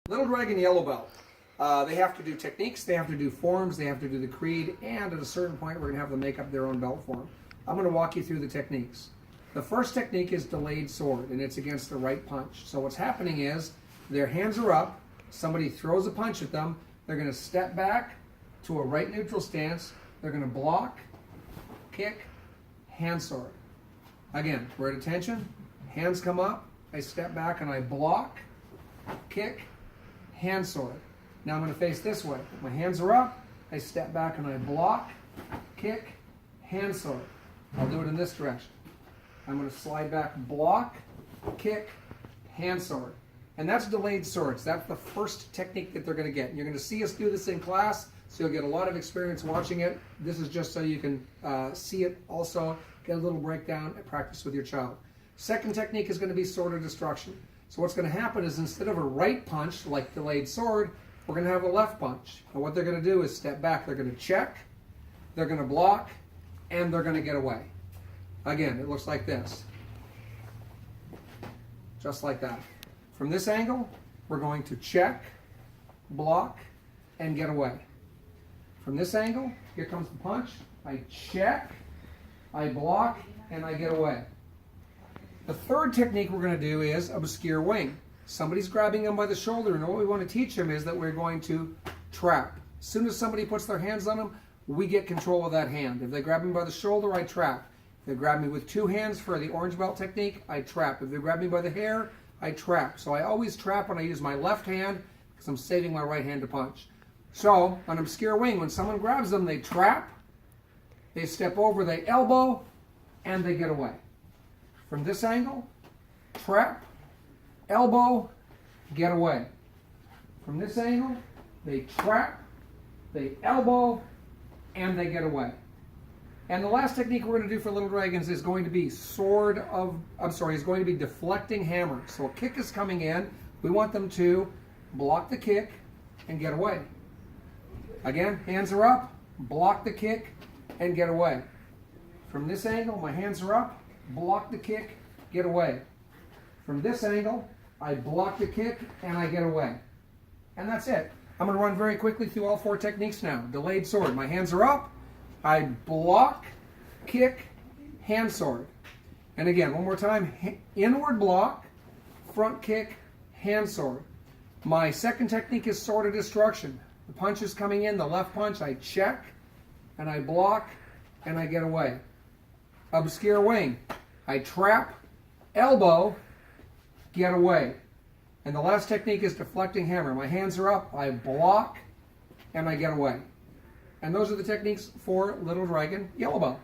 Little Dragon Yellow Belt. They have to do techniques, they have to do forms, they have to do the creed, and at a certain point we're going to have them make up their own belt form. I'm going to walk you through the techniques. The first technique is delayed sword, and it's against the right punch. So what's happening is their hands are up, somebody throws a punch at them, they're going to step back to a right neutral stance, they're going to block, kick, hand sword. Again, we're at attention, hands come up, I step back and I block, kick, hand sword. Now I'm going to face this way. My hands are up, I step back and I block, kick, hand sword. I'll do it in this direction. I'm going to slide back, block, kick, hand sword. And that's delayed swords. That's the first technique that they're going to get. And you're going to see us do this in class, so you'll get a lot of experience watching it. This is just so you can see it also, get a little breakdown and practice with your child. Second technique is going to be sword of destruction. So what's going to happen is instead of a right punch, like delayed sword, we're going to have a left punch. And what they're going to do is step back. They're going to check, they're going to block, and they're going to get away. Again, it looks like this. Just like that. From this angle, we're going to check, block, and get away. From this angle, here comes the punch. I check, I block, and I get away. The third technique we're going to do is obscure wing. Somebody's grabbing them by the shoulder, and what we want to teach them is that we're going to trap. As soon as somebody puts their hands on them, we get control of that hand. If they grab me by the shoulder, I trap. If they grab me with two hands for the orange belt technique, I trap. If they grab me by the hair, I trap. So I always trap when I use my left hand because I'm saving my right hand to punch. So on obscure wing, when someone grabs them, they trap, they step over, they elbow, and they get away. From this angle, trap, elbow, get away. From this angle, they trap, they elbow, and they get away. And the last technique we're going to do for Little Dragons is going to be deflecting hammer. So a kick is coming in. We want them to block the kick and get away. Again, hands are up, block the kick, and get away. From this angle, my hands are up, block the kick, get away. From this angle, I block the kick and I get away. And that's it. I'm going to run very quickly through all four techniques now. Delayed sword. My hands are up, I block, kick, hand sword. And again, one more time, inward block, front kick, hand sword. My second technique is sword of destruction. The punch is coming in, the left punch, I check, and I block, and I get away. Obscure wing. I trap, elbow, get away. And the last technique is deflecting hammer. My hands are up, I block, and I get away. And those are the techniques for Little Dragon Yellow Belt.